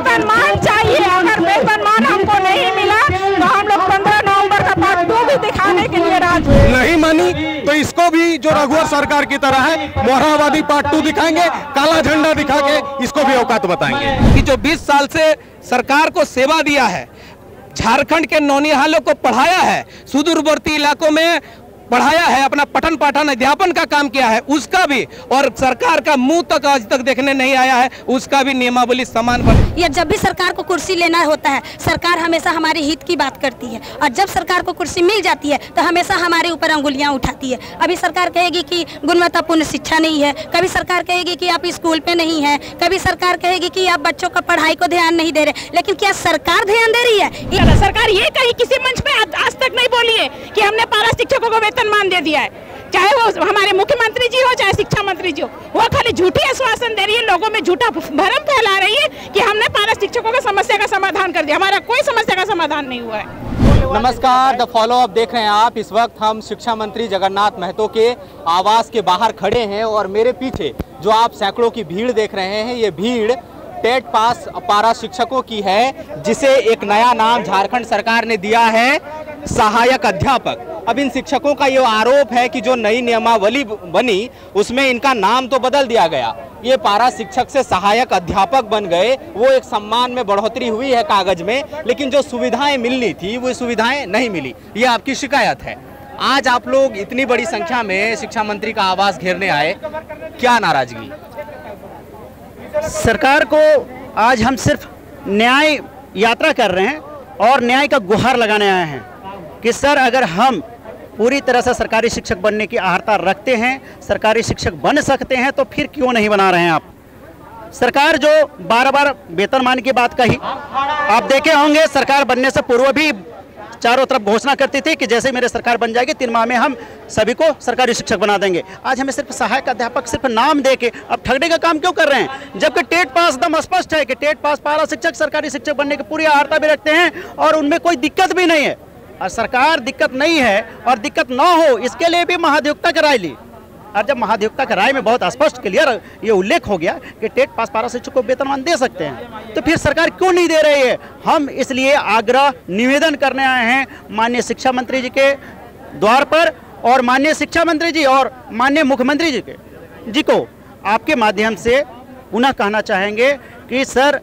वेतनमान चाहिए। अगर वेतनमान हमको नहीं मिला तो हम लोग 15 नवंबर का पार्ट 2 भी दिखाने के लिए राजी। नहीं मानी तो इसको भी जो रघुवर सरकार की तरह है मोहरावादी पार्ट 2 दिखाएंगे, काला झंडा दिखा के इसको भी औकात बताएंगे। कि जो 20 साल से सरकार को सेवा दिया है, झारखंड के नौनिहालों को पढ़ाया है, सुदूरवर्ती इलाकों में पढ़ाया है, अपना पठन पाठन अध्यापन का काम किया है, उसका भी, और सरकार का मुंह तक आज तक देखने नहीं आया है, उसका भी नियमावली समान बन। या जब भी सरकार को कुर्सी लेना होता है, सरकार हमेशा हमारे हित की बात करती है, और जब सरकार को कुर्सी मिल जाती है तो हमेशा हमारे ऊपर अंगुलियां उठाती है। अभी सरकार कहेगी कि गुणवत्तापूर्ण शिक्षा नहीं है, कभी सरकार कहेगी कि आप स्कूल पे नहीं है, कभी सरकार कहेगी कि आप बच्चों का पढ़ाई को ध्यान नहीं दे रहे। लेकिन क्या सरकार ध्यान दे रही है? सरकार ये कहीं किसी मंच पे आज तक नहीं बोली है कि हमने पारा शिक्षकों को वेतनमान दे दिया है, चाहे वो हमारे मुख्यमंत्री जी हो चाहे शिक्षा मंत्री जी हो। वो खाली झूठी आश्वासन दे रही है, लोगों में झूठा भ्रम फैला रही है कि हमने पारा शिक्षकों का समस्या का समाधान कर दिया। हमारा कोई समस्या का समाधान नहीं हुआ है। नमस्कार, द फॉलो अप देख रहे हैं आप। इस वक्त हम शिक्षा मंत्री जगन्नाथ महतो के आवास के बाहर खड़े हैं और मेरे पीछे जो आप सैकड़ों की भीड़ देख रहे हैं, ये भीड़ टेट पास पारा शिक्षकों की है, जिसे एक नया नाम झारखंड सरकार ने दिया है, सहायक अध्यापक। अब इन शिक्षकों का ये आरोप है कि जो नई नियमावली बनी उसमें इनका नाम तो बदल दिया गया, ये पारा शिक्षक से सहायक अध्यापक बन गए। वो एक सम्मान में बढ़ोतरी हुई है कागज में, लेकिन जो सुविधाएं मिलनी थी वो सुविधाएं नहीं मिली, ये आपकी शिकायत है। आज आप लोग इतनी बड़ी संख्या में शिक्षा मंत्री का आवास घेरने आए, क्या नाराजगी? सरकार को आज हम सिर्फ न्याय यात्रा कर रहे हैं और न्याय का गुहार लगाने आए हैं कि सर, अगर हम पूरी तरह से सरकारी शिक्षक बनने की आहारता रखते हैं, सरकारी शिक्षक बन सकते हैं, तो फिर क्यों नहीं बना रहे हैं आप? सरकार जो बार-बार वेतनमान की बात कही, आप देखे होंगे सरकार बनने से पूर्व भी चारों तरफ घोषणा करती थी कि जैसे मेरे सरकार बन जाएगी 3 माह में हम सभी को सरकारी शिक्षक बना देंगे। आज हमें सिर्फ सहायक अध्यापक सिर्फ नाम दे के अब ठगने का काम क्यों कर रहे हैं? जबकि टेट पास एकदम स्पष्ट है कि टेट पास पारा शिक्षक सरकारी शिक्षक बनने की पूरी आहारता भी रखते हैं और उनमें कोई दिक्कत भी नहीं है। और सरकार दिक्कत नहीं है और दिक्कत ना हो इसके लिए भी महाधिवक्ता की राय ली, और जब महाधिवक्ता की राय में बहुत स्पष्ट क्लियर ये उल्लेख हो गया कि टेट पास पारा शिक्षक को वेतनमान दे सकते हैं, तो फिर सरकार क्यों नहीं दे रही है? हम इसलिए आग्रह निवेदन करने आए हैं माननीय शिक्षा मंत्री जी के द्वार पर, और माननीय शिक्षा मंत्री जी और माननीय मुख्यमंत्री जी को आपके माध्यम से पुनः कहना चाहेंगे कि सर,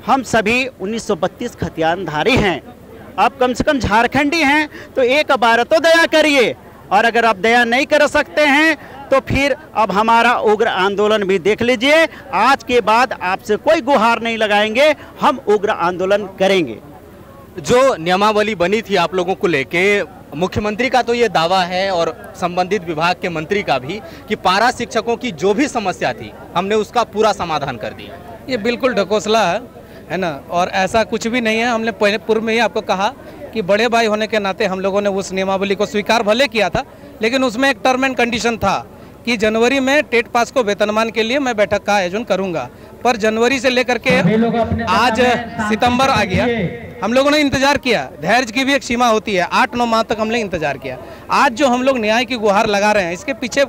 हम सभी 1932 खतियानधारी हैं, आप कम से कम झारखंडी हैं, तो एक बार तो दया करिए, और अगर आप दया नहीं कर सकते हैं तो फिर अब हमारा उग्र आंदोलन भी देख लीजिए। आज के बाद आपसे कोई गुहार नहीं लगाएंगे, हम उग्र आंदोलन करेंगे। जो नियमावली बनी थी आप लोगों को लेके, मुख्यमंत्री का तो ये दावा है और संबंधित विभाग के मंत्री का भी कि पारा शिक्षकों की जो भी समस्या थी हमने उसका पूरा समाधान कर दिया। ये बिल्कुल ढकोसला है ना, और ऐसा कुछ भी नहीं है। हमने पहले पूर्व में ही आपको कहा कि बड़े भाई होने के नाते हम लोगों ने उस नियमावली को स्वीकार भले किया था, लेकिन उसमें एक टर्म एंड कंडीशन था कि जनवरी में टेट पास को वेतनमान के लिए मैं बैठक का आयोजन करूंगा। पर जनवरी से लेकर के आज सितंबर आ गया, हम लोगों ने इंतजार किया। धैर्य की भी एक सीमा होती है, 8-9 माह तक हमने इंतजार किया। आज जो हम लोग न्याय की गुहार लगा रहे हैं, इसके पीछे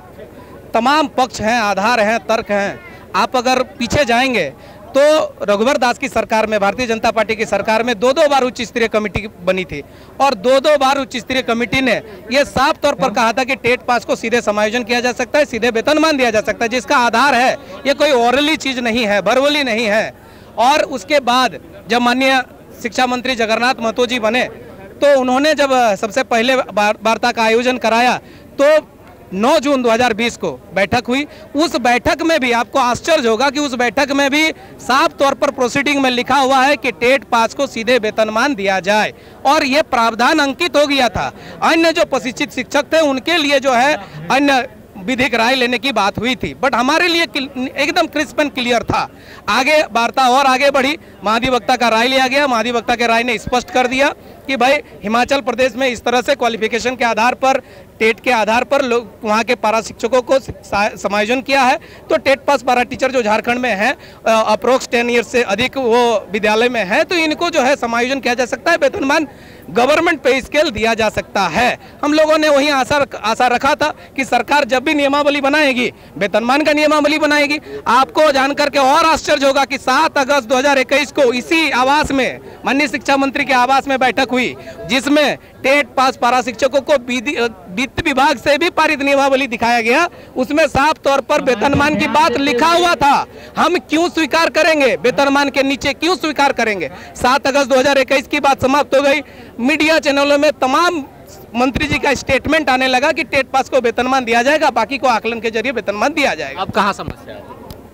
तमाम पक्ष हैं, आधार हैं, तर्क हैं। आप अगर पीछे जाएंगे तो रघुवर दास की सरकार में, भारतीय जनता पार्टी की सरकार में 2-2 बार उच्च स्तरीय कमेटी बनी थी, और 2-2 बार उच्च स्तरीय कमेटी ने यह साफ तौर पर कहा था कि टेट पास को सीधे समायोजन किया जा सकता है, सीधे वेतनमान दिया जा सकता है, जिसका आधार है, ये कोई ओरली चीज नहीं है, वर्बली नहीं है। और उसके बाद जब माननीय शिक्षा मंत्री जगन्नाथ महतो जी बने, तो उन्होंने जब सबसे पहले वार्ता का आयोजन कराया, तो 9 जून 2020 को बैठक हुई। उस बैठक में भी आपको आश्चर्य होगा कि उस बैठक में भी साफ तौर पर प्रोसीडिंग में लिखा हुआ है कि टेट पास को सीधे वेतनमान दिया जाए, और ये प्रावधान अंकित हो गया था। अन्य जो प्रशिक्षित शिक्षक थे उनके लिए जो है अन्य विधिक राय लेने की बात हुई थी, बट हमारे लिए एकदम क्रिस्प एंड क्लियर था। आगे वार्ता और आगे बढ़ी, महाधिवक्ता का राय लिया गया, महाधिवक्ता के राय ने स्पष्ट कर दिया कि भाई हिमाचल प्रदेश में इस तरह से क्वालिफिकेशन के आधार पर, टेट के आधार पर लोग वहाँ के पारा शिक्षकों को समायोजन किया है। तो टेट पास पारा टीचर जो झारखंड में है अप्रोक्स 10 ईयर्स से अधिक वो विद्यालय में है, तो इनको जो है समायोजन किया जा सकता है, वेतनमान गवर्नमेंट पे स्केल दिया जा सकता है। हम लोगों ने वही आशा रखा था कि सरकार जब भी नियमावली बनाएगी, वेतनमान का नियमावली बनाएगी। आपको जानकर के और आश्चर्य होगा कि 7 अगस्त 2021 को इसी आवास में, माननीय शिक्षा मंत्री के आवास में बैठक हुई, जिसमें टेट पास पारा शिक्षकों को वित्त विभाग से भी पारित नियमावली दिखाया गया। उसमें साफ तौर पर वेतनमान की बात लिखा हुआ था। हम क्यों स्वीकार करेंगे, वेतनमान के नीचे क्यों स्वीकार करेंगे। 7 अगस्त 2021 की बात समाप्त हो गई। मीडिया चैनलों में तमाम मंत्री जी का स्टेटमेंट आने लगा कि टेट पास को वेतनमान दिया जाएगा, बाकी को आकलन के जरिए वेतनमान दिया जाएगा। अब कहाँ समस्या है?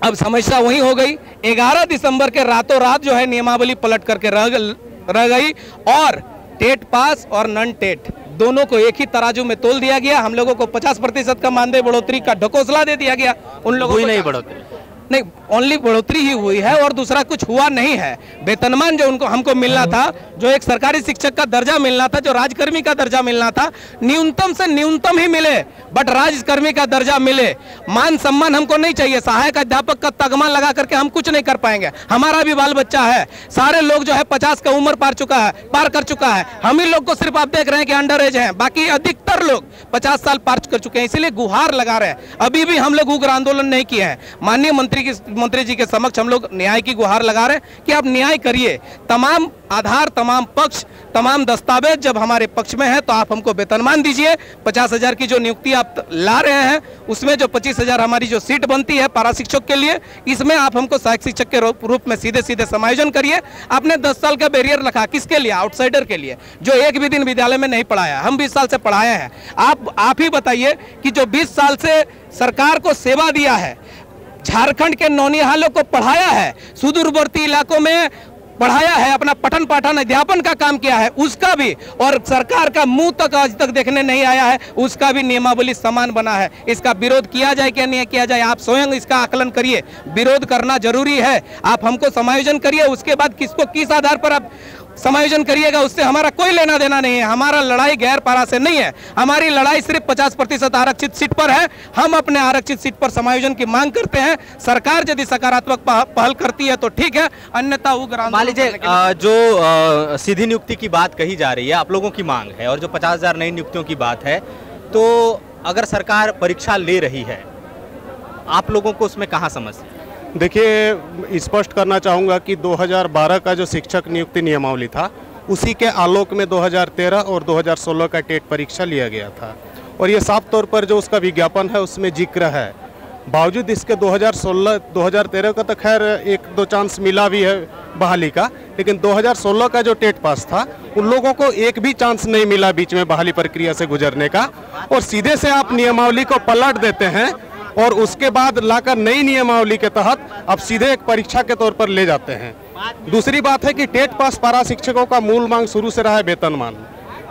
अब समस्या वही हो गई। 11 दिसंबर के रातों रात जो है नियमावली पलट करके रह गई और टेट पास और नॉन टेट दोनों को एक ही तराजू में तोल दिया गया। हम लोगों को 50% का मानदेय बढ़ोतरी का ढकोसला दे दिया गया। उन लोगों को नहीं बढ़ोतरी नहीं, ओनली बढ़ोतरी ही हुई है और दूसरा कुछ हुआ नहीं है। वेतनमान जो उनको हमको मिलना था, जो एक सरकारी शिक्षक का दर्जा मिलना था, जो राजकर्मी का दर्जा मिलना था, न्यूनतम से न्यूनतम ही मिले, बट राजकर्मी का दर्जा मिले। मान सम्मान हमको नहीं चाहिए। सहायक अध्यापक का तगमा लगा करके हम कुछ नहीं कर पाएंगे। हमारा भी बाल बच्चा है, सारे लोग जो है 50 का उम्र पार कर चुका है। हम ही लोग को सिर्फ आप देख रहे हैं कि अंडर एज है, बाकी अधिकतर लोग 50 साल पार कर चुके हैं। इसीलिए गुहार लगा रहे हैं। अभी भी हम लोग उग्र आंदोलन नहीं किए हैं। माननीय मंत्री जी के समक्ष हम लोग न्याय की गुहार लगा रहे हैं कि आप न्याय करिए। तमाम आधार, तमाम पक्ष, तमाम दस्तावेज जब हमारे पक्ष में है तो आप हमको वेतनमान दीजिए। 50,000 की जो नियुक्ति आप ला रहे हैं, उसमें जो 25,000 हमारी जो सीट बनती है पारा शिक्षक के लिए, इसमें आप हमको सहायक शिक्षक के रूप में सीधे सीधे समायोजन करिए। आपने 10 साल का बैरियर रखा, किसके लिए? आउटसाइडर के लिए, जो एक भी दिन विद्यालय में नहीं पढ़ाया। हम 20 साल से पढ़ाए हैं। आप ही बताइए कि जो 20 साल से सरकार को सेवा दिया है, झारखंड के नौनिहालों को पढ़ाया है, सुदूरवर्ती इलाकों में पढ़ाया है, अपना पठन पाठन अध्यापन का काम किया है, उसका भी, और सरकार का मुंह तक आज तक देखने नहीं आया है, उसका भी नियमावली समान बना है। इसका विरोध किया जाए क्या नहीं किया जाए, आप स्वयं इसका आकलन करिए। विरोध करना जरूरी है। आप हमको समायोजन करिए, उसके बाद किसको किस आधार पर आप समायोजन करिएगा, उससे हमारा कोई लेना देना नहीं है। हमारा लड़ाई गैर पारा से नहीं है। हमारी लड़ाई सिर्फ 50% आरक्षित सीट पर है। हम अपने आरक्षित सीट पर समायोजन की मांग करते हैं। सरकार यदि सकारात्मक पहल करती है तो ठीक है, अन्यथा उग्र। मान लीजिए जो सीधी नियुक्ति की बात कही जा रही है, आप लोगों की मांग है, और जो 50,000 नई नियुक्तियों की बात है, तो अगर सरकार परीक्षा ले रही है, आप लोगों को उसमें कहाँ समस्या? देखिए, स्पष्ट करना चाहूँगा कि 2012 का जो शिक्षक नियुक्ति नियमावली था, उसी के आलोक में 2013 और 2016 का टेट परीक्षा लिया गया था। और ये साफ तौर पर जो उसका विज्ञापन है उसमें जिक्र है। बावजूद इसके 2013 का तो खैर 1-2 चांस मिला भी है बहाली का, लेकिन 2016 का जो टेट पास था, उन लोगों को एक भी चांस नहीं मिला बीच में बहाली प्रक्रिया से गुजरने का। और सीधे से आप नियमावली को पलट देते हैं और उसके बाद लाकर नई नियमावली के तहत अब सीधे एक परीक्षा के तौर पर ले जाते हैं। दूसरी बात है कि टेट पास पारा शिक्षकों का मूल मांग शुरू से रहा है वेतनमान।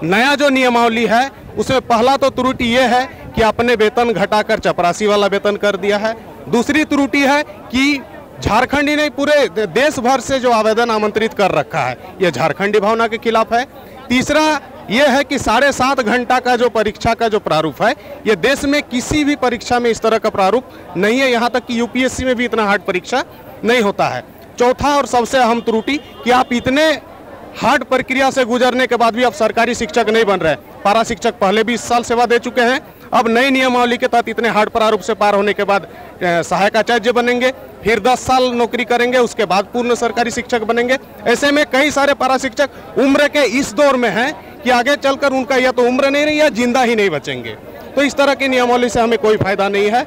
नया जो नियमावली है उसमें पहला तो त्रुटि ये है कि आपने वेतन घटाकर चपरासी वाला वेतन कर दिया है। दूसरी त्रुटि है कि झारखंडी ने पूरे देश भर से जो आवेदन आमंत्रित कर रखा है, यह झारखंडी भावना के खिलाफ है। तीसरा यह है कि 7.5 घंटा का जो परीक्षा का जो प्रारूप है, ये देश में किसी भी परीक्षा में इस तरह का प्रारूप नहीं है। यहाँ तक कि यूपीएससी में भी इतना हार्ड परीक्षा नहीं होता है। चौथा और सबसे अहम त्रुटि कि आप इतने हार्ड प्रक्रिया से गुजरने के बाद भी आप सरकारी शिक्षक नहीं बन रहे। पारा शिक्षक पहले भी 20 साल सेवा दे चुके हैं, अब नई नियमावली के तहत इतने हार्ड प्रारूप से पार होने के बाद सहायक आचार्य बनेंगे, फिर 10 साल नौकरी करेंगे, उसके बाद पूर्ण सरकारी शिक्षक बनेंगे। ऐसे में कई सारे पारा शिक्षक उम्र के इस दौर में हैं कि आगे चलकर उनका या तो उम्र नहीं रही या जिंदा ही नहीं बचेंगे। तो इस तरह की नियमावली से हमें कोई फायदा नहीं है।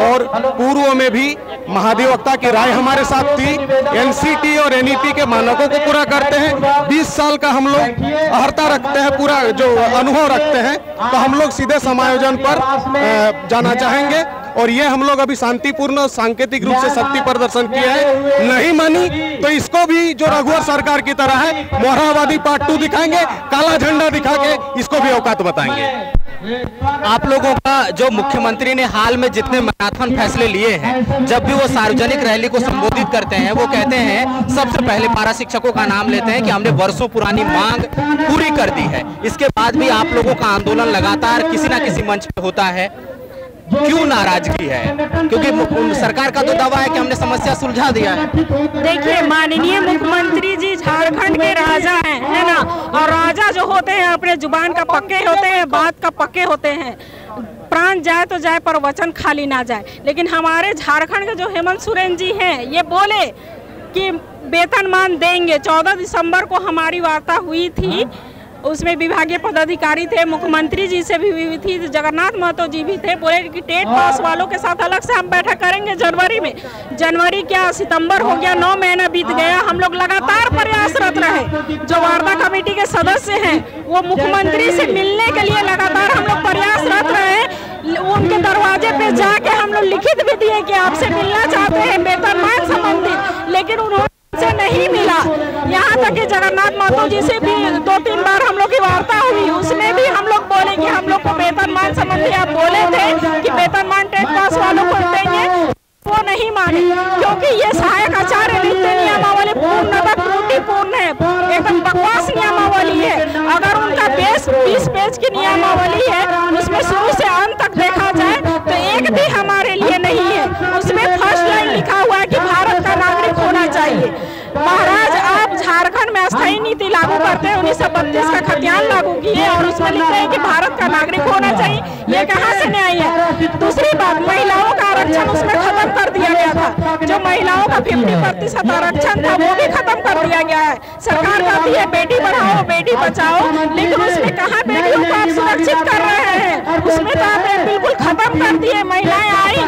और पूर्व में भी महाधिवक्ता की राय हमारे साथ थी, एनसीटी और एनईपी के मानकों को पूरा करते हैं। 20 साल का हम लोग अहर्ता रखते हैं, पूरा जो अनुभव रखते हैं, तो हम लोग सीधे समायोजन पर जाना चाहेंगे। और ये हम लोग अभी शांतिपूर्ण सांकेतिक रूप से शक्ति प्रदर्शन किए हैं। नहीं मानी तो इसको भी जो रघुवर सरकार की तरह है, मोहरावादी पार्ट 2 दिखाएंगे, काला झंडा दिखा के इसको भी औकात बताएंगे। आप लोगों का जो मुख्यमंत्री ने हाल में जितने मैराथन फैसले लिए हैं, जब भी वो सार्वजनिक रैली को संबोधित करते हैं वो कहते हैं सबसे पहले पारा शिक्षकों का नाम लेते हैं कि हमने वर्षों पुरानी मांग पूरी कर दी है। इसके बाद भी आप लोगों का आंदोलन लगातार किसी ना किसी मंच पे होता है, क्यों नाराजगी है? क्योंकि सरकार का तो दावा है कि हमने समस्या सुलझा दिया है। देखिए, माननीय मुख्यमंत्री जी झारखंड के राजा हैं, है ना, और राजा जो होते हैं अपने जुबान का पक्के होते हैं, बात का पक्के होते हैं। प्राण जाए तो जाए पर वचन खाली ना जाए। लेकिन हमारे झारखंड के जो हेमंत सोरेन जी हैं, ये बोले कि वेतनमान देंगे। 14 दिसंबर को हमारी वार्ता हुई थी, उसमें विभागीय पदाधिकारी थे, मुख्यमंत्री जी से भी हुई थी, जगन्नाथ महतो जी भी थे। बोले कि टेट पास वालों के साथ अलग से हम बैठक करेंगे जनवरी में। जनवरी क्या, सितंबर हो गया, 9 महीना बीत गया। हम लोग लगातार प्रयासरत रहे। जो वार्ता कमेटी के सदस्य हैं वो मुख्यमंत्री से मिलने के लिए लगातार हम लोग प्रयासरत रहे। उनके दरवाजे पे जाके हम लोग लिखित भी दिए कि आपसे मिलना चाहते हैं वेतनमान संबंधी, लेकिन उन्होंने से नहीं मिला। यहाँ तक कि जगन्नाथ महतो जी से भी 2-3 बार हम लोग की वार्ता हुई, उसमें भी हम लोग बोले कि हम लोग को वेतनमान संबंधी आप बोले थे कि वेतनमान टेट पास वालों को देंगे, वो नहीं माने। क्योंकि ये सहायक आचार्य नियुक्ति नियमावली पूर्णतः त्रुटिपूर्ण है, एकदम बकवास नियमावली है। अगर उनका बेस 20 पेज की नियमावली है, उसमें शुरू से अंत तक देखा जाए तो एक भी हमारे लिए नहीं है। उसमें फर्स्ट लाइन लिखा हुआ है कि भारत का नागरिक होना चाहिए। महाराज, आप झारखंड में अस्थायी नीति लागू करते हैं, 1932 का खतियान लागू किए और उसमें लिखते हैं कि भारत का नागरिक होना चाहिए। ये कहाँ से न्याय है? दूसरी बात, महिलाओं का आरक्षण उसमें खत्म कर दिया गया था। जो महिलाओं का 50% आरक्षण था वो भी खत्म कर दिया गया है। सरकार कहती है बेटी बढ़ाओ बेटी बचाओ, लेकिन उसमें कहाँ बेटियों को आप सुरक्षित कर रहे हैं? उसमें तो आपने बिल्कुल खत्म कर दिए। महिलाएं आई,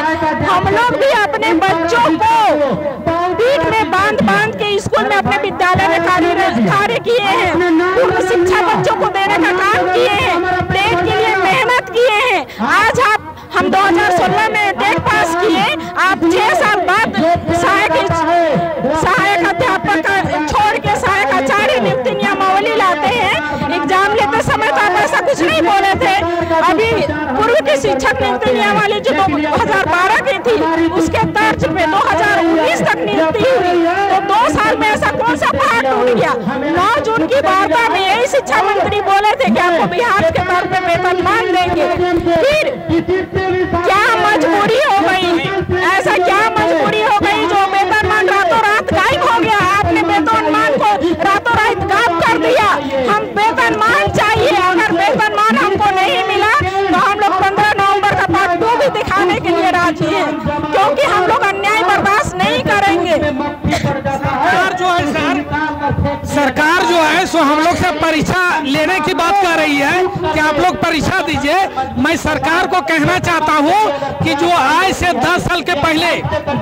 हम लोग भी अपने बच्चों को पीठ में बांध के स्कूल में अपने विद्यालय में कार्य किए हैं, पूर्ण शिक्षा बच्चों को देने का काम किए हैं, टेट के लिए मेहनत किए हैं। आज हम 2016 में टेट पास किए, आप 6 साल बाद सहायक अध्यापक छोड़ के सहायक आचार्य नियुक्ति नियमावली लाते हैं। एग्जाम लेते समय तो आप ऐसा कुछ नहीं बोले थे। अभी पूर्व की शिक्षक नियुक्ति नियमावली जो 2012 की थी, उसके तर्ज पे 2019 तक नियुक्ति हुई। तो 2 साल में ऐसा कौन सा पहाड़ टूट गया? 9 जून की वार्ता में यही शिक्षा मंत्री बोले थे कि आपको बिहार के तौर पे वेतनमान देंगे। फिर क्या मजबूरी हो गई? ऐसा क्या मजबूरी हो गई जो वेतनमान रातों रात गायब हो गया? आपने वेतनमान को रातों रात गायब कर दिया। हम वेतनमान चाहिए। अगर वेतनमान हमको नहीं मिला तो हम लोग 15 नवंबर का पार्ट 2 भी दिखाने के लिए राजी हैं, क्योंकि हम लोग अन्याय बर्दाश्त नहीं करेंगे। सरकार जो है सो हम लोग से परीक्षा लेने की बात कर रही है कि आप लोग परीक्षा दीजिए। मैं सरकार को कहना चाहता हूं कि जो आज से 10 साल के पहले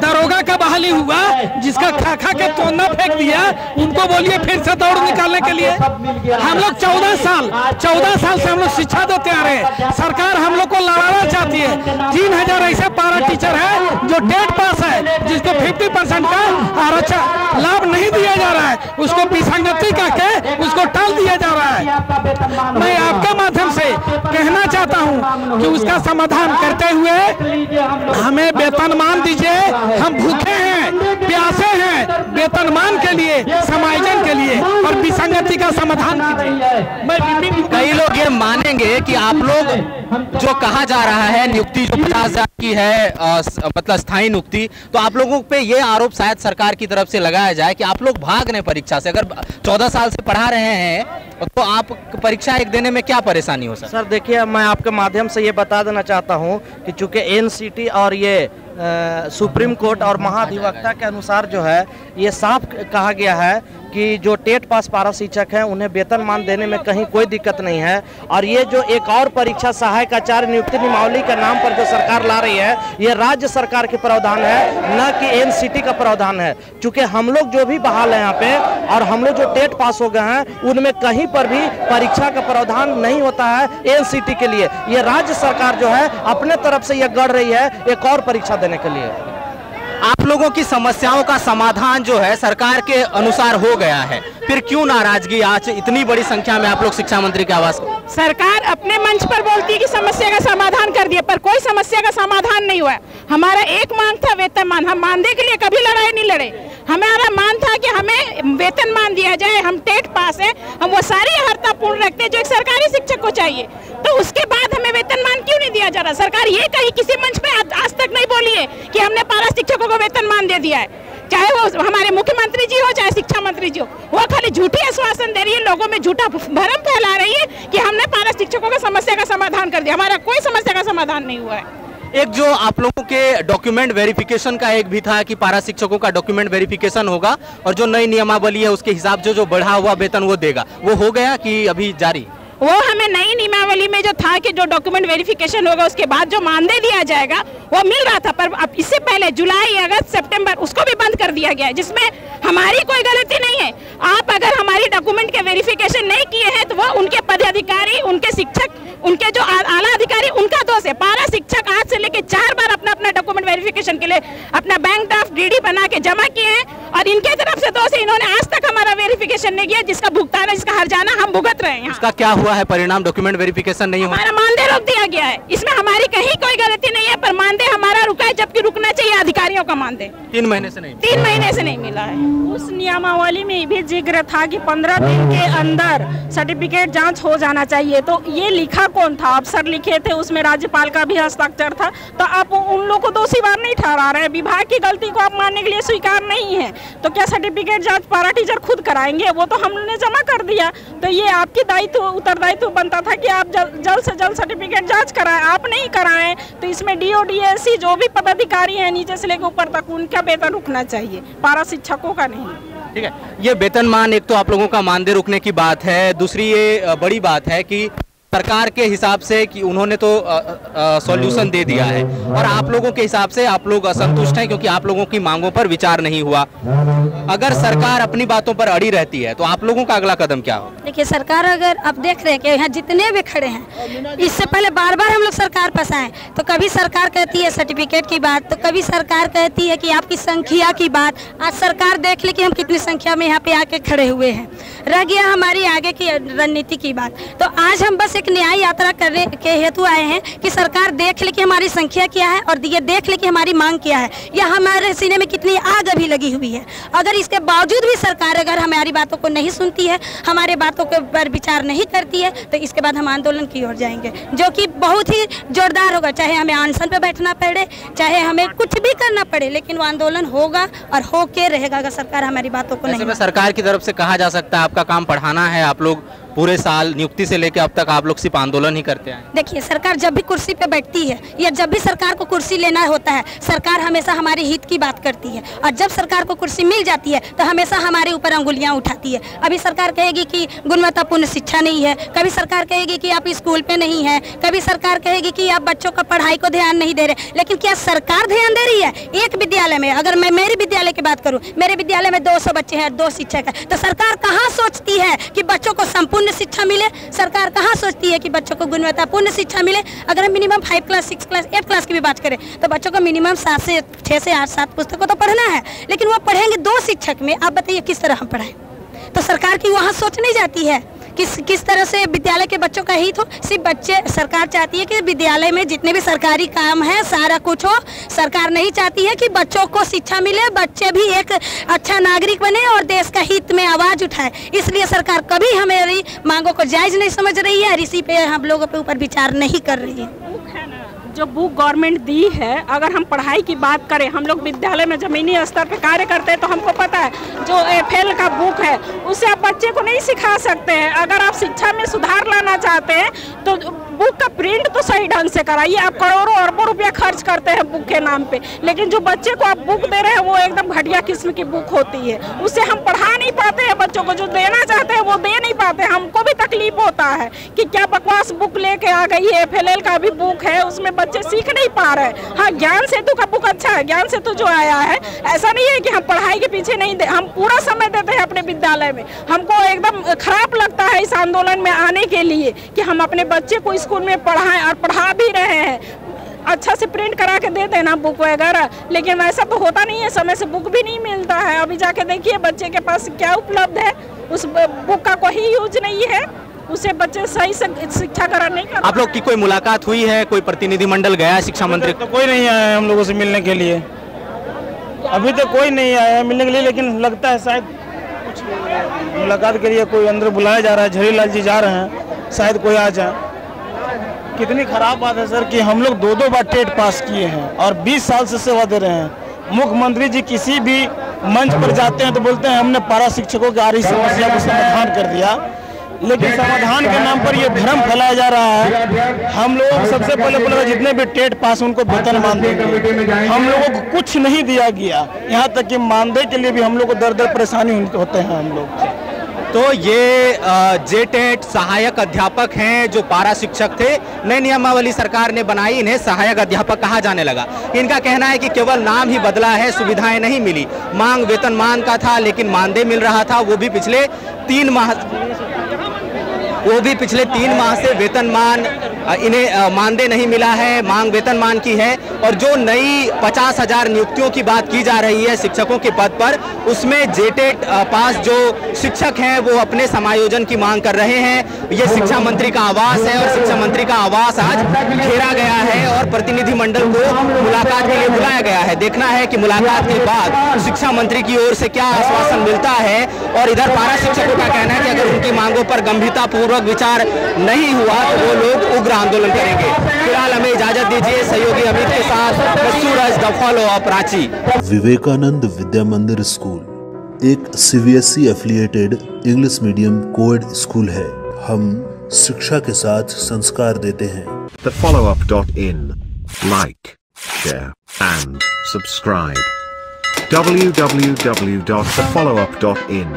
दरोगा का बहाली हुआ, जिसका खा के तोंदा फेंक दिया, उनको बोलिए फिर से दौड़ निकालने के लिए। हम लोग 14 साल से हम लोग शिक्षा देते आ रहे हैं। सरकार हम लोग को लड़ाना चाहती है। 3000 ऐसे पारा टीचर है जो टेट पास है, जिसको 50% का आरक्षण लाभ नहीं दिया जा रहा है, उसको विसंगति करके उसको टाल दिया जा रहा है। मैं आपके माध्यम से कहना चाहता हूं कि उसका समाधान करते हुए हमें वेतनमान दीजिए। हम भूखे हैं, प्यासे हैं वेतनमान के लिए, समायोजन के लिए, और विसंगति का समाधान कीजिए। कई लोग ये मानेंगे कि आप लोग जो कहा जा रहा है नियुक्ति जो 50,000 की है, मतलब स्थायी नियुक्ति, तो आप लोगों पे ये आरोप शायद सरकार की तरफ से लगाया जाए कि आप लोग भाग रहे परीक्षा से। अगर 14 साल से पढ़ा रहे हैं तो आप परीक्षा एक देने में क्या परेशानी हो सकती है? सर देखिए, मैं आपके माध्यम से ये बता देना चाहता हूँ कि चूंकि एनसीटी और ये सुप्रीम कोर्ट और महाधिवक्ता के अनुसार जो है ये साफ कहा गया है कि जो टेट पास पारा शिक्षक हैं उन्हें वेतनमान देने में कहीं कोई दिक्कत नहीं है। और ये जो एक और परीक्षा सहायक आचार्य नियुक्ति नियमावली के नाम पर जो सरकार ला रही है, ये राज्य सरकार के प्रावधान है, न कि एनसीटी का प्रावधान है। चूंकि हम लोग जो भी बहाल है यहाँ पे और हम लोग जो टेट पास हो गए हैं, उनमें कहीं पर भी परीक्षा का प्रावधान नहीं होता है एनसीटी के लिए। ये राज्य सरकार जो है अपने तरफ से ये गढ़ रही है एक और परीक्षा देने के लिए। आप लोगों की समस्याओं का समाधान जो है सरकार के अनुसार हो गया है, फिर क्यों नाराजगी आज इतनी बड़ी संख्या में आप लोग शिक्षा मंत्री के आवास? सरकार अपने मंच पर बोलती है कि समस्या का समाधान कर दिया, पर कोई समस्या का समाधान नहीं हुआ। हमारा एक मांग था वेतनमान, हम मानदेय के लिए कभी लड़ाई नहीं लड़े। हमारा मान था कि हमें वेतनमान दिया जाए, हम टेट पास है, हम वो सारी अर्हता पूर्ण रखते हैं जो एक सरकारी शिक्षक को चाहिए, तो उसके बाद हमें वेतनमान क्यों नहीं दिया जा रहा? सरकार ये कहीं किसी मंच पे आज तक नहीं बोली है कि हमने पारा शिक्षकों को वेतनमान दे दिया है। चाहे वो हमारे मुख्यमंत्री जी हो चाहे शिक्षा मंत्री जी हो, वो खाली झूठी आश्वासन दे रही है, लोगों में झूठा भ्रम फैला रही है कि हमने पारा शिक्षकों का समस्या का समाधान कर दिया। हमारा कोई समस्या का समाधान नहीं हुआ है। एक जो आप लोगों के डॉक्यूमेंट वेरिफिकेशन का एक भी था कि पारा शिक्षकों का डॉक्यूमेंट वेरिफिकेशन होगा और जो नई नियमावली है उसके हिसाब से जो बढ़ा हुआ वेतन वो देगा, वो हो गया कि अभी जारी? वो हमें नई नियमावली में जो था कि जो डॉक्यूमेंट वेरिफिकेशन होगा उसके बाद जो मानदेय दिया जाएगा वो मिल रहा था, पर अब इससे पहले जुलाई, अगस्त, सितंबर उसको भी बंद कर दिया गया है, जिसमें हमारी कोई गलती नहीं है। आप अगर हमारी डॉक्यूमेंट के वेरिफिकेशन नहीं किए हैं तो वो उनके पदाधिकारी, उनके शिक्षक, उनके जो आला अधिकारी, उनका दोष है। पारा शिक्षक आज से लेके 4 बार अपना डॉक्यूमेंट वेरिफिकेशन के लिए अपना बैंक ड्राफ्ट डीडी बना के जमा किए हैं और इनके तरफ से दोष है, इन्होंने आज तक हमारा वेरिफिकेशन नहीं किया, जिसका भुगतान है, जिसका हर्जाना हम भुगत रहे हैं। इसका क्या हुआ है परिणाम? डॉक्यूमेंट वेरिफिकेशन नहीं हुआ, हमारा मानदेय रोक दिया गया है। इसमें हमारी कहीं कोई गलती नहीं है, पर मानदेय हमारा रुका है, जबकि रुकना चाहिए अधिकारियों का मानदेय। 3 महीने से नहीं, 3 महीने से नहीं मिला है। उस नियमावली में भी जिक्र था कि 15 दिन के अंदर सर्टिफिकेट जांच हो जाना चाहिए, तो ये लिखा कौन था? अफसर लिखे थे, उसमें राज्यपाल का भी हस्ताक्षर था, तो आप उन लोगों को दोषी बार नहीं ठहरा रहे हैं। विभाग की गलती को आप मानने के लिए स्वीकार नहीं है, तो क्या सर्टिफिकेट जांच पारा टीचर खुद कराएंगे? वो तो हमने जमा कर दिया, तो ये आपकी दायित्व, उत्तरदायित्व बनता था कि आप जल्द से जल्द सर्टिफिकेट जांच कराएं। आप नहीं कराएं तो इसमें डीओ, डीएससी जो भी पदाधिकारी हैं नीचे से लेकर ऊपर तक, उनका वेतन रुकना चाहिए, पारा शिक्षकों का नहीं। ठीक है, ये वेतनमान एक तो आप लोगों का मानदेय रुकने की बात है, दूसरी ये बड़ी बात है कि सरकार के हिसाब से कि उन्होंने तो सॉल्यूशन दे दिया है और आप लोगों के हिसाब से आप लोग असंतुष्ट हैं क्योंकि आप लोगों की मांगों पर विचार नहीं हुआ। अगर सरकार अपनी बातों पर अड़ी रहती है तो आप लोगों का अगला कदम क्या हो? देखिए, सरकार अगर आप देख रहे हैं कि यहाँ जितने भी खड़े हैं, इससे पहले बार बार हम लोग सरकार पास आए, तो कभी सरकार कहती है सर्टिफिकेट की बात, तो कभी सरकार कहती है कि आपकी संख्या की बात। आज सरकार देख ले कि हम कितनी संख्या में यहाँ पे आके खड़े हुए हैं। रह गया हमारी आगे की रणनीति की बात। तो आज हम बस एक न्याय यात्रा करने के हेतु आए हैं कि सरकार देख ले कि हमारी संख्या क्या है और ये देख ले कि हमारी मांग क्या है, या हमारे सीने में कितनी आग अभी लगी हुई है। अगर इसके बावजूद भी सरकार अगर हमारी बातों को नहीं सुनती है, हमारे बातों के पर विचार नहीं करती है, तो इसके बाद हम आंदोलन की ओर जाएंगे, जो कि बहुत ही जोरदार होगा। चाहे हमें अनशन पे बैठना पड़े, चाहे हमें कुछ भी करना पड़े, लेकिन वो आंदोलन होगा और होके रहेगा अगर सरकार हमारी बातों को नहीं। सरकार की तरफ से कहा जा सकता है आपका काम पढ़ाना है, आप लोग पूरे साल नियुक्ति से लेकर अब तक आप लोग सिर्फ आंदोलन ही करते हैं। देखिए, सरकार जब भी कुर्सी पे बैठती है या जब भी सरकार को कुर्सी लेना होता है, सरकार हमेशा हमारे हित की बात करती है, और जब सरकार को कुर्सी मिल जाती है तो हमेशा हमारे ऊपर अंगुलियां उठाती है। अभी सरकार कहेगी कि गुणवत्तापूर्ण शिक्षा नहीं है, कभी सरकार कहेगी कि आप स्कूल पे नहीं है, कभी सरकार कहेगी कि आप बच्चों का पढ़ाई को ध्यान नहीं दे रहे। लेकिन क्या सरकार ध्यान दे रही है? एक विद्यालय में, अगर मैं मेरे विद्यालय की बात करूँ, मेरे विद्यालय में 200 बच्चे हैं, 2 शिक्षक है, तो सरकार कहाँ सोचती है कि बच्चों को संपूर्ण शिक्षा मिले? सरकार कहाँ सोचती है कि बच्चों को गुणवत्तापूर्ण शिक्षा मिले? अगर हम मिनिमम 5 क्लास, 6 क्लास, 8 क्लास की भी बात करें तो बच्चों को मिनिमम 6 से 8, 7 पुस्तकों तो पढ़ना है, लेकिन वो पढ़ेंगे 2 शिक्षक में। आप बताइए किस तरह हम पढ़ाएं? तो सरकार की वहाँ सोच नहीं जाती है किस तरह से विद्यालय के बच्चों का हित हो। सिर्फ बच्चे, सरकार चाहती है कि विद्यालय में जितने भी सरकारी काम है सारा कुछ हो। सरकार नहीं चाहती है कि बच्चों को शिक्षा मिले, बच्चे भी एक अच्छा नागरिक बने और देश का हित में आवाज़ उठाए। इसलिए सरकार कभी हमारी मांगों को जायज़ नहीं समझ रही है और इसी पे हम लोगों पे ऊपर विचार नहीं कर रही है। जो बुक गवर्नमेंट दी है, अगर हम पढ़ाई की बात करें, हम लोग विद्यालय में ज़मीनी स्तर पे कार्य करते हैं तो हमको पता है जो एफएल का बुक है उससे आप बच्चे को नहीं सिखा सकते हैं। अगर आप शिक्षा में सुधार लाना चाहते हैं तो बुक का प्रिंट तो सही ढंग से कराइए। आप करोड़ों अरबों रुपया खर्च करते हैं बुक के नाम पे, लेकिन जो बच्चे को आप बुक दे रहे हैं वो एकदम घटिया किस्म की बुक होती है, उससे हम पढ़ा नहीं पाते हैं बच्चों को। जो देना चाहते हैं वो दे नहीं पाते। हमको भी तकलीफ होता है कि क्या बकवास बुक लेके आ गई है। एफएलएल का भी बुक है, उसमें बच्चे सीख नहीं पा रहे हैं। हाँ, ज्ञान सेतु का बुक अच्छा है, ज्ञान सेतु जो आया है, ऐसा नहीं है कि हम पढ़ाई के पीछे नहीं दे, हम पूरा समय देते हैं अपने विद्यालय में। हमको एकदम खराब लगता है इस आंदोलन में आने के लिए कि हम अपने बच्चे को स्कूल में पढ़ाएं और पढ़ा भी रहे हैं। अच्छा से प्रिंट करा के दे देना बुक वगैरह, लेकिन वैसा तो होता नहीं है, समय से बुक भी नहीं मिलता है। अभी जाके देखिए बच्चे के पास क्या उपलब्ध है, उस बुक का कोई यूज नहीं है, उसे बच्चे सही से शिक्षा ग्रहण नहीं कर। आप लोग की कोई मुलाकात हुई है, कोई प्रतिनिधिमंडल गया शिक्षा मंत्री? तो कोई नहीं आया है हम लोगों से मिलने के लिए, अभी तो कोई नहीं आया है मिलने के लिए, लेकिन लगता है शायद कुछ मुलाकात के लिए कोई अंदर बुलाया जा रहा है, झरीलाल जी जा रहे हैं, शायद कोई आ जाए। कितनी खराब बात है सर कि हम लोग 2-2 बार टेट पास किए हैं और 20 साल से सेवा दे रहे हैं। मुख्यमंत्री जी किसी भी मंच पर जाते हैं तो बोलते हैं हमने पारा शिक्षकों की आ रही समस्या को समाधान कर दिया, लेकिन समाधान के नाम पर ये भ्रम फैलाया जा रहा है। हम लोग सबसे पहले बोले जितने भी टेट पास उनको वेतनमान देंगे, हम लोगों को कुछ नहीं दिया गया, यहाँ तक कि मानदेय के लिए भी हम लोग को दर परेशानी होते हैं हम लोग। तो ये जेटेट सहायक अध्यापक हैं जो पारा शिक्षक थे, नई नियमावली सरकार ने बनाई, इन्हें सहायक अध्यापक कहा जाने लगा। इनका कहना है कि केवल नाम ही बदला है, सुविधाएं नहीं मिली। मांग वेतनमान का था लेकिन मानदेय मिल रहा था, वो भी पिछले 3 माह से वेतनमान इन्हें मानदेय नहीं मिला है, मांग वेतनमान की है। और जो नई 50,000 नियुक्तियों की बात की जा रही है शिक्षकों के पद पर, उसमें जेटेट पास जो शिक्षक हैं वो अपने समायोजन की मांग कर रहे हैं। ये शिक्षा मंत्री का आवास है और शिक्षा मंत्री का आवास आज घेरा गया है और प्रतिनिधिमंडल को मुलाकात के लिए बुलाया गया है। देखना है कि मुलाकात के बाद शिक्षा मंत्री की ओर से क्या आश्वासन मिलता है। और इधर पारा शिक्षकों का कहना है कि अगर उनकी मांगों पर गंभीरता पूर्वक विचार नहीं हुआ तो वो लोग उग्र आंदोलन करेंगे। फिलहाल हमें इजाजत दीजिए, सहयोगी अमित के साथ Suraj the follow up Ranchi. Vivekananda Vidya Mandir school एक CBSE affiliated English medium coed school है। हम शिक्षा के साथ संस्कार देते हैं। thefollowup.in like, share and subscribe. www.thefollowup.in